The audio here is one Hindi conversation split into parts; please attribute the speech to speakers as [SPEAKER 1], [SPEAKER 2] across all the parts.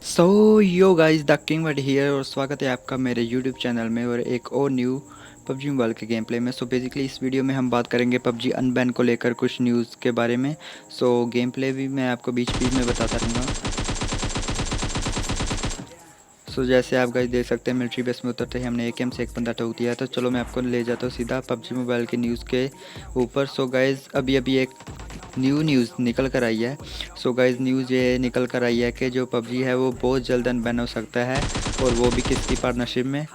[SPEAKER 1] So yo guys the king word here और स्वागत है आपका मेरे यूट्यूब चैनल में और एक और न्यू पबजी मोबाइल के गेम प्ले में। सो बेसिकली इस वीडियो में हम बात करेंगे पबजी अनबैन को लेकर कुछ न्यूज़ के बारे में। सो गेम प्ले भी मैं आपको बीच बीच में बताता रहूँगा। सो जैसे आप गाइस देख सकते हैं मिलिट्री बेस में उतरते ही हमने एकेएम से एक बंदा ठोक दिया। तो चलो मैं आपको ले जाता हूँ सीधा पबजी मोबाइल की न्यूज़ के ऊपर। सो गाइस अभी अभी एक न्यूज़ निकल कर आई है। सो गाइस न्यूज़ ये निकल कर आई है कि जो पबजी है वो बहुत जल्द अनबैन हो सकता है, और वो भी किसकी पार्टनरशिप में।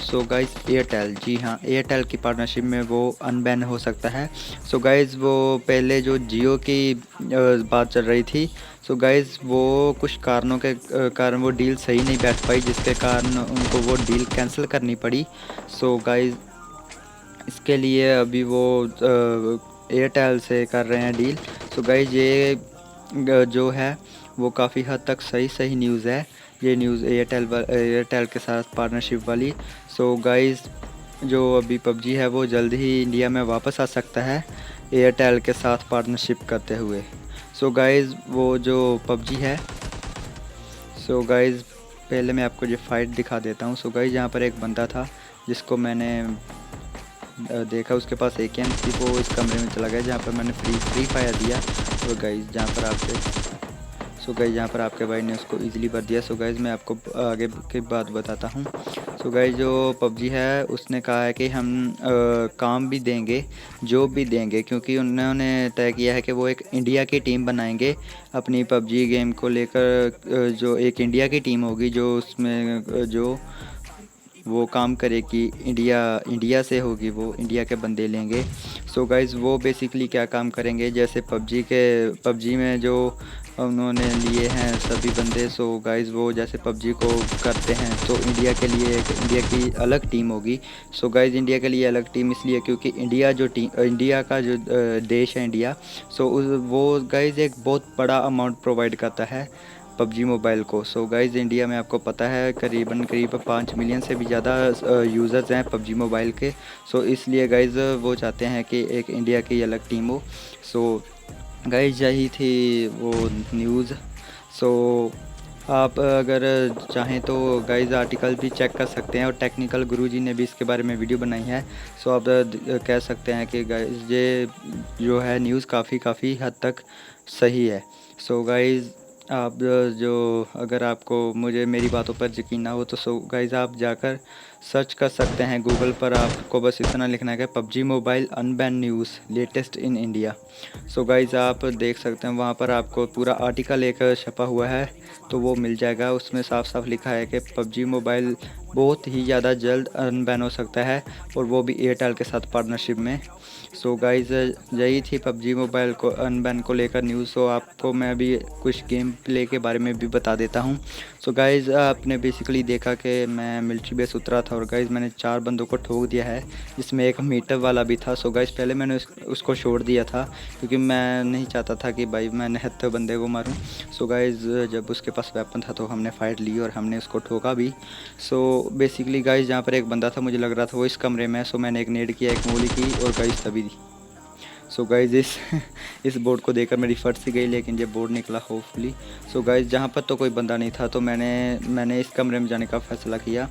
[SPEAKER 1] सो गाइस एयरटेल, जी हाँ एयरटेल की पार्टनरशिप में वो अनबैन हो सकता है। सो गाइस वो पहले जो जियो की बात चल रही थी। सो गाइस वो कुछ कारणों के कारण वो डील सही नहीं बैठ पाई, जिसके कारण उनको वो डील कैंसिल करनी पड़ी। सो गाइस इसके लिए अभी वो एयरटेल से कर रहे हैं डील। सो गाइस ये जो है वो काफ़ी हद तक सही सही न्यूज़ है। ये न्यूज़ एयरटेल के साथ पार्टनरशिप वाली। सो गाइस जो अभी पबजी है वो जल्द ही इंडिया में वापस आ सकता है एयरटेल के साथ पार्टनरशिप करते हुए। सो गाइस वो जो पबजी है, सो गाइस पहले मैं आपको ये फाइट दिखा देता हूँ। सो गाइस यहाँ पर एक बंदा था जिसको मैंने देखा, उसके पास एकेएम थी। वो इस कमरे में चला गया जहाँ पर मैंने फ्री फायर दिया। तो गाइस जहाँ पर आपसे सो गाइस यहाँ पर आपके भाई ने उसको इजीली भर दिया। सो गाइस मैं आपको आगे की बात बताता हूँ। सो गाइस जो पबजी है उसने कहा है कि हम काम भी देंगे, जॉब भी देंगे, क्योंकि उन्होंने तय किया है कि वो एक इंडिया की टीम बनाएंगे अपनी पबजी गेम को लेकर। जो एक इंडिया की टीम होगी जो उसमें जो वो काम करेगी इंडिया इंडिया से होगी, वो इंडिया के बंदे लेंगे। सो गाइज़ वो बेसिकली क्या काम करेंगे, जैसे पबजी में जो उन्होंने लिए हैं सभी बंदे। सो गाइज़ वो जैसे पबजी को करते हैं तो इंडिया के लिए एक इंडिया की अलग टीम होगी। सो गाइज़ इंडिया के लिए अलग टीम इसलिए क्योंकि इंडिया का जो देश है इंडिया। सो वो गाइज़ एक बहुत बड़ा अमाउंट प्रोवाइड करता है पबजी मोबाइल को। सो गाइज़ इंडिया में आपको पता है करीब 5 मिलियन से भी ज़्यादा यूज़र्स हैं पबजी मोबाइल के। सो इसलिए गाइज़ वो चाहते हैं कि एक इंडिया की अलग टीम हो। सो गाइज़ यही थी वो न्यूज़। सो आप अगर चाहें तो गाइज़ आर्टिकल भी चेक कर सकते हैं, और टेक्निकल गुरुजी ने भी इसके बारे में वीडियो बनाई है। सो आप कह सकते हैं कि गाइज़ ये जो है न्यूज़ काफ़ी हद तक सही है। सो गाइज़ आप जो अगर आपको मुझे मेरी बातों पर यकीन ना हो तो सो गाइज़ आप जाकर सर्च कर सकते हैं गूगल पर। आपको बस इतना लिखना है कि PUBG mobile unban news latest in India. So guys आप देख सकते हैं वहाँ पर आपको पूरा आर्टिकल एक छपा हुआ है, तो वो मिल जाएगा। उसमें साफ साफ लिखा है कि पबजी मोबाइल बहुत ही ज़्यादा जल्द अनबैन हो सकता है, और वो भी एयरटेल के साथ पार्टनरशिप में। सो गाइज़ यही थी पबजी मोबाइल को अनबैन को लेकर न्यूज़। सो आपको मैं अभी कुछ गेम प्ले के बारे में भी बता देता हूँ। सो गाइज़ आपने बेसिकली देखा कि मैं मिलिट्री बेस उतरा था, और गाइज़ मैंने 4 बंदों को ठोक दिया है, जिसमें एक मीटर वाला भी था। सो गाइज़ पहले मैंने उसको छोड़ दिया था क्योंकि मैं नहीं चाहता था कि भाई मैं निहत्थे बंदे को मारूं। सो गाइज़ जब उसके पास वेपन था तो हमने फ़ाइट ली और हमने उसको ठोका भी। सो बेसिकली गाइज़ जहाँ पर एक बंदा था मुझे लग रहा था वो इस कमरे में है। सो मैंने एक नेड किया, एक गोली की, और गाइज़ तभी दी। सो गाइज़ इस बोर्ड को देखकर मेरी फट सी गई, लेकिन ये बोर्ड निकला होपफुली। सो गाइज़ जहाँ पर तो कोई बंदा नहीं था तो मैंने इस कमरे में जाने का फ़ैसला किया।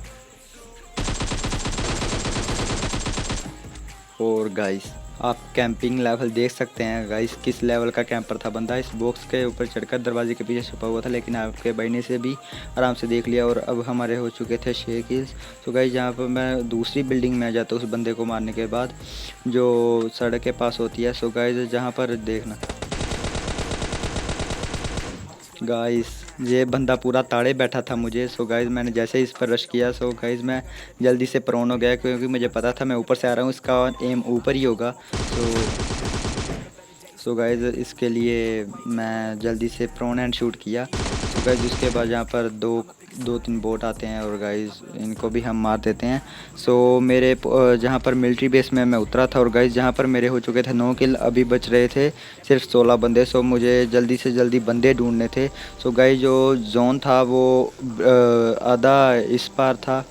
[SPEAKER 1] और गाइस आप कैंपिंग लेवल देख सकते हैं गाइस, किस लेवल का कैंपर था बंदा। इस बॉक्स के ऊपर चढ़कर दरवाजे के पीछे छुपा हुआ था, लेकिन आपके भाई ने से भी आराम से देख लिया, और अब हमारे हो चुके थे 6 किल्स। तो गाइस यहाँ पर मैं दूसरी बिल्डिंग में आ जाता हूँ उस बंदे को मारने के बाद, जो सड़क के पास होती है। सो गाइस जहाँ पर देखना गाइस ये बंदा पूरा ताड़े बैठा था मुझे। सो गाइस मैंने जैसे ही इस पर रश किया, सो गाइस मैं जल्दी से प्रोन हो गया, क्योंकि मुझे पता था मैं ऊपर से आ रहा हूँ, इसका एम ऊपर ही होगा। सो गाइस इसके लिए मैं जल्दी से प्रोन एंड शूट किया। सो गाइस उसके बाद यहाँ पर दो तीन बोट आते हैं, और गाइस इनको भी हम मार देते हैं। सो मेरे जहाँ पर मिलिट्री बेस में मैं उतरा था, और गाइस जहाँ पर मेरे हो चुके थे 9 किल, अभी बच रहे थे सिर्फ 16 बंदे। सो मुझे जल्दी से जल्दी बंदे ढूंढने थे। सो गाइस जो जोन था वो आधा इस पार था,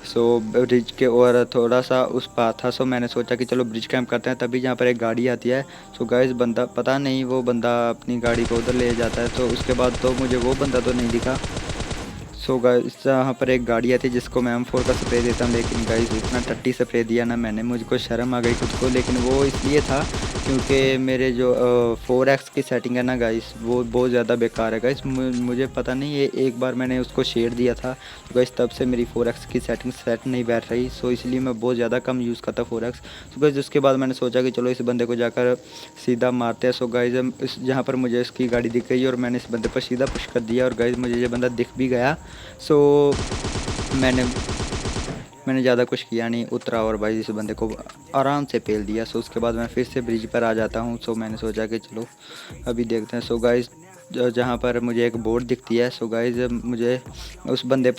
[SPEAKER 1] सो ब्रिज के और थोड़ा सा उस पार था। सो मैंने सोचा कि चलो ब्रिज कैंप करते हैं, तभी जहाँ पर एक गाड़ी आती है। सो गाइस बंदा पता नहीं वो बंदा अपनी गाड़ी को उधर ले जाता है, तो उसके बाद तो मुझे वो बंदा तो नहीं दिखा। सो गाइस यहाँ पर एक गाड़ी आती है जिसको मैं M4 का स्प्रे देता हूँ, लेकिन गाइस इतना टट्टी स्प्रे दिया ना मैंने, मुझको शर्म आ गई खुद को। लेकिन वो इसलिए था क्योंकि मेरे जो 4x की सेटिंग है ना गाइस, वो बहुत ज़्यादा बेकार है गाइस। मुझे पता नहीं, ये एक बार मैंने उसको शेयर दिया था तो गाइस तब से मेरी 4x की सेटिंग सेट नहीं बैठ रही। सो इसलिए मैं बहुत ज़्यादा कम यूज़ करता 4x। सो गाइस उसके बाद मैंने सोचा कि चलो इस बंदे को जाकर सीधा मारते हैं। सो गाइस इस जहाँ पर मुझे इसकी गाड़ी दिख गई और मैंने इस बंदे पर सीधा पुश कर दिया और गाइस मुझे ये बंदा दिख भी गया। सो मैंने मैंने ज़्यादा कुछ किया नहीं, उतरा और भाई इस बंदे को आराम से पेल दिया। सो उसके बाद मैं फिर से ब्रिज पर आ जाता हूँ। सो मैंने सोचा कि चलो अभी देखते हैं। सो गाइस जहाँ पर मुझे एक बोर्ड दिखती है, सो गाइस मुझे उस बंदे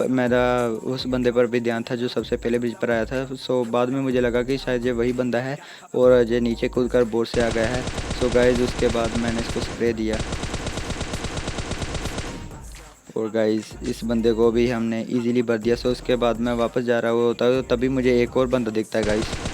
[SPEAKER 1] पर भी ध्यान था जो सबसे पहले ब्रिज पर आया था। सो बाद में मुझे लगा कि शायद ये वही बंदा है और ये नीचे कूद कर बोर्ड से आ गया है। सो गाइस उसके बाद मैंने इसको स्प्रे दिया और गाइस इस बंदे को भी हमने इजीली भर दिया। सो उसके बाद मैं वापस जा रहा होता है तभी मुझे एक और बंदा दिखता है गाइस।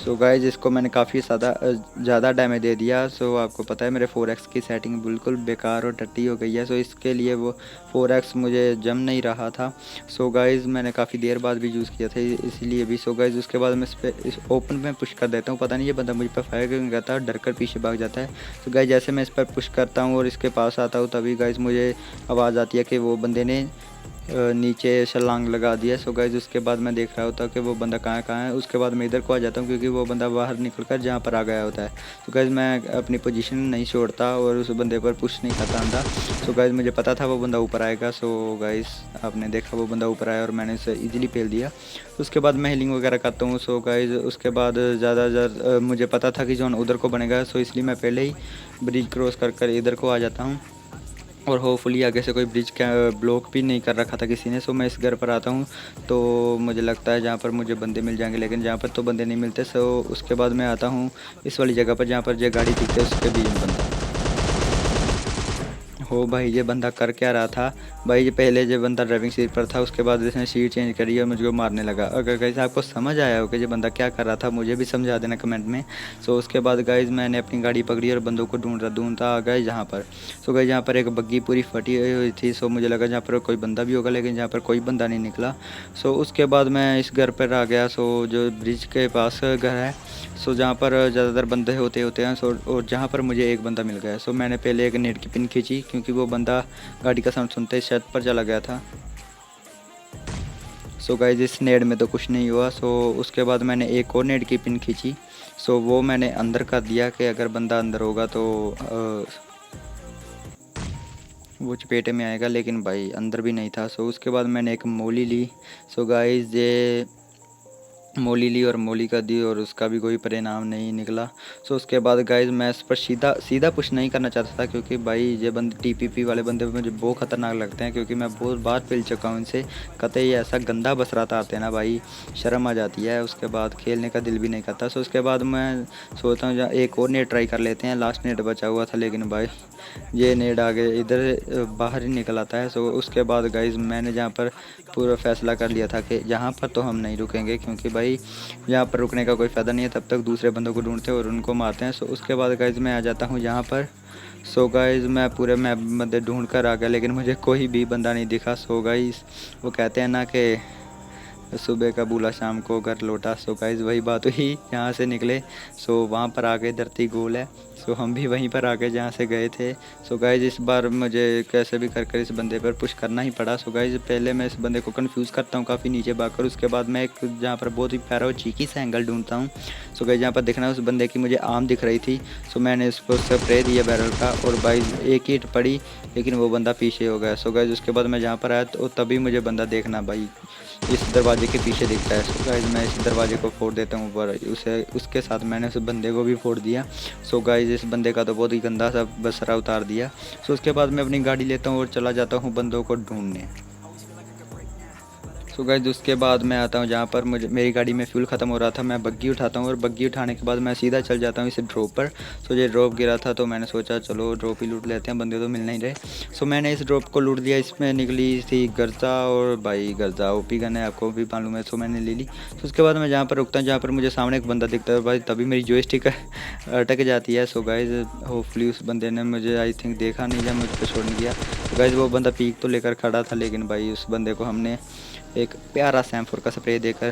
[SPEAKER 1] सो गाइस इसको मैंने काफ़ी ज़्यादा डैमेज दे दिया। सो आपको पता है मेरे 4x की सेटिंग बिल्कुल बेकार और टट्टी हो गई है। सो इसके लिए वो 4x मुझे जम नहीं रहा था। सो गाइस मैंने काफ़ी देर बाद भी यूज़ किया था इसीलिए भी। सो गाइस उसके बाद मैं इस ओपन में पुश कर देता हूँ। पता नहीं ये बंदा मुझ पर फायर क्यों करता है, डर कर पीछे भाग जाता है। तो गाइस जैसे मैं इस पर पुश करता हूँ और इसके पास आता हूँ तभी गाइस मुझे आवाज़ आती है कि वो बंदे ने नीचे छलांग लगा दिया। सो गाइस उसके बाद मैं देख रहा होता कि वो बंदा कहाँ है। उसके बाद मैं इधर को आ जाता हूँ क्योंकि वो बंदा बाहर निकल कर जहाँ पर आ गया होता है। तो गाइस मैं अपनी पोजीशन नहीं छोड़ता और उस बंदे पर पुश नहीं करता अंधा। सो गाइस मुझे पता था वो बंदा ऊपर आएगा। सो गाइस आपने देखा वो बंदा ऊपर आया और मैंने उसे ईजिली पेल दिया। उसके बाद मैं हीलिंग वगैरह करता हूँ। सो गाइस उसके बाद ज़्यादा मुझे पता था कि जोन उधर को बनेगा। सो इसलिए मैं पहले ही ब्रिज क्रॉस कर इधर को आ जाता हूँ और होपफुली आगे से कोई ब्रिज का ब्लॉक भी नहीं कर रखा था किसी ने। सो मैं इस घर पर आता हूँ तो मुझे लगता है जहाँ पर मुझे बंदे मिल जाएंगे, लेकिन जहाँ पर तो बंदे नहीं मिलते। सो उसके बाद मैं आता हूँ इस वाली जगह पर जहाँ पर जो गाड़ी दिखती है उसके बीच में बंदा हो। भाई ये बंदा कर क्या रहा था भाई, ये पहले ये बंदा ड्राइविंग सीट पर था, उसके बाद इसने सीट चेंज करी और मुझको मारने लगा। अगर गाइस आपको समझ आया हो कि ये बंदा क्या कर रहा था मुझे भी समझा देना कमेंट में। सो उसके बाद गाइस मैंने अपनी गाड़ी पकड़ी और बंदों को ढूंढता आ गया यहाँ पर। सो गाइस यहाँ पर एक बग्गी पूरी फटी हुई थी। सो मुझे लगा जहाँ पर कोई बंदा भी होगा, लेकिन जहाँ पर कोई बंदा नहीं निकला। सो उसके बाद मैं इस घर पर आ गया। सो जो ब्रिज के पास घर है, सो जहाँ पर ज़्यादातर बंदे होते हैं। सो और जहाँ पर मुझे एक बंदा मिल गया। सो मैंने पहले एक नेट की पिन खींची क्योंकि वो बंदा गाड़ी का साउंड सुनते ही छत पर चला गया था। सो गाइस इस नेट में तो कुछ नहीं हुआ। सो उसके बाद मैंने एक और नेट की पिन खींची। सो वो मैंने अंदर कर दिया कि अगर बंदा अंदर होगा तो वो चपेटे में आएगा, लेकिन भाई अंदर भी नहीं था। सो उसके बाद मैंने एक मोली ली। सो गाइस ये मोली ली और मोली का दी और उसका भी कोई परिणाम नहीं निकला। सो उसके बाद गाइस मैं इस पर सीधा पुश नहीं करना चाहता था क्योंकि भाई ये बंदे टीपीपी वाले बंदे मुझे बहुत ख़तरनाक लगते हैं क्योंकि मैं बहुत बार पिल चुका हूँ इनसे। कतई ऐसा गंदा बसराता आते हैं ना भाई, शर्म आ जाती है। उसके बाद खेलने का दिल भी नहीं करता। सो उसके बाद मैं सोचता हूँ एक और नेट ट्राई कर लेते हैं। लास्ट नेट बचा हुआ था लेकिन भाई ये नेट आगे इधर बाहर ही निकल आता है। सो उसके बाद गाइस मैंने जहाँ पर पूरा फैसला कर लिया था कि यहाँ पर तो हम नहीं रुकेंगे क्योंकि भाई यहाँ पर रुकने का कोई फ़ायदा नहीं है, तब तक दूसरे बंदों को ढूंढते हैं और उनको मारते हैं। सो उसके बाद गाइस मैं आ जाता हूँ यहाँ पर। सो गाइस मैं पूरे मैप बंदे ढूंढ कर आ गया लेकिन मुझे कोई भी बंदा नहीं दिखा। सो गाइस वो कहते हैं ना कि सुबह का भूला शाम को घर लौटा। सो गाइस वही बात हुई, यहाँ से निकले सो वहाँ पर आ गए, धरती गोल है। सो हम भी वहीं पर आ गए जहाँ से गए थे। सो गाइस इस बार मुझे कैसे भी कर इस बंदे पर पुश करना ही पड़ा। सो गाइस पहले मैं इस बंदे को कंफ्यूज करता हूँ काफ़ी नीचे भागकर। उसके बाद मैं एक जहाँ पर बहुत ही प्यारा और चीकी सा एंगल ढूंढता हूँ। सो गाइस जहाँ पर दिखना उस बंदे की मुझे आम दिख रही थी। सो मैंने इसको स्प्रे दिया बैरल का और भाई एक हीट पड़ी लेकिन वो बंदा पीछे हो गया। सो गाइस उसके बाद मैं जहाँ पर आया तो तभी मुझे बंदा देखना भाई इस दरवाजे के पीछे दिखता है। सो गाइस मैं इस दरवाजे को फोड़ देता हूँ पर उसके साथ मैंने उस बंदे को भी फोड़ दिया। सो गाइस इस बंदे का तो बहुत ही गंदा सा बसरा उतार दिया। सो उसके बाद मैं अपनी गाड़ी लेता हूँ और चला जाता हूँ बंदों को ढूंढने। सो गाइस उसके बाद मैं आता हूँ जहाँ पर मुझे मेरी गाड़ी में फ्यूल ख़त्म हो रहा था, मैं बग्गी उठाता हूँ और बग्गी उठाने के बाद मैं सीधा चल जाता हूँ इस ड्रॉप पर। सो ये ड्रॉप गिरा था तो मैंने सोचा चलो ड्रॉप ही लूट लेते हैं, बंदे तो मिल नहीं रहे। सो मैंने इस ड्रॉप को लूट लिया। इसमें निकली थी गर्जा, और भाई गर्जा ओपी गन है, आपको भी मालूम है। सो मैंने ले ली। तो उसके बाद मैं जहाँ पर रुकता हूँ, जहाँ पर मुझे सामने एक बंदा दिखता है भाई, तभी मेरी जॉयस्टिक अटक जाती है। सो गाइस होपफुली उस बंदे ने मुझे आई थिंक देखा नहीं या मुझ पर छोड़ नहीं दिया। तो गाइस वो बंदा पीक तो लेकर खड़ा था, लेकिन भाई उस बंदे को हमने एक प्यारा सैम 4 का स्प्रे देकर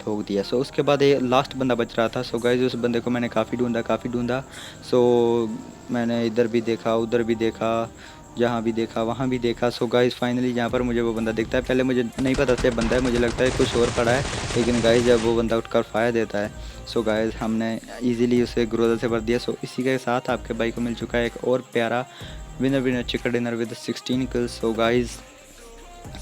[SPEAKER 1] ठोक दिया। सो उसके बाद ये लास्ट बंदा बच रहा था। सो गाइस उस बंदे को मैंने काफ़ी ढूंढा। सो मैंने इधर भी देखा, उधर भी देखा, जहाँ भी देखा वहाँ भी देखा। सो गाइस फाइनली जहाँ पर मुझे वो बंदा दिखता है, पहले मुझे नहीं पता था ये बंदा है, मुझे लगता है कुछ और पड़ा है, लेकिन गाइस जब वो बंदा उठकर फायर देता है, सो गाइस हमने इजीली उसे ग्रोजर से भर दिया। सो इसी के साथ आपके भाई को मिल चुका है एक और प्यारा winner chicken dinner with 16 kills. So guys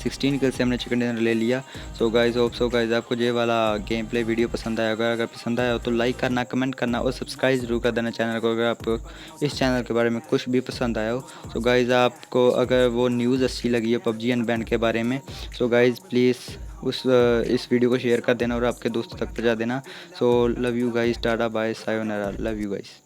[SPEAKER 1] 16 किल से हमने चिकन डिनर ले लिया। So guys hope so guys आपको ये वाला गेम प्ले वीडियो पसंद आया होगा। अगर पसंद आया हो तो लाइक करना, कमेंट करना और सब्सक्राइब जरूर कर देना चैनल को, अगर आपको इस चैनल के बारे में कुछ भी पसंद आया हो। सो गाइस आपको अगर वो न्यूज़ अच्छी लगी हो पबजी अनबैन के बारे में, सो गाइस प्लीज़ इस वीडियो को शेयर कर देना और आपके दोस्तों तक पहुंचा देना। So love you guys, tata bye सायोनारा, लव यू गाइस।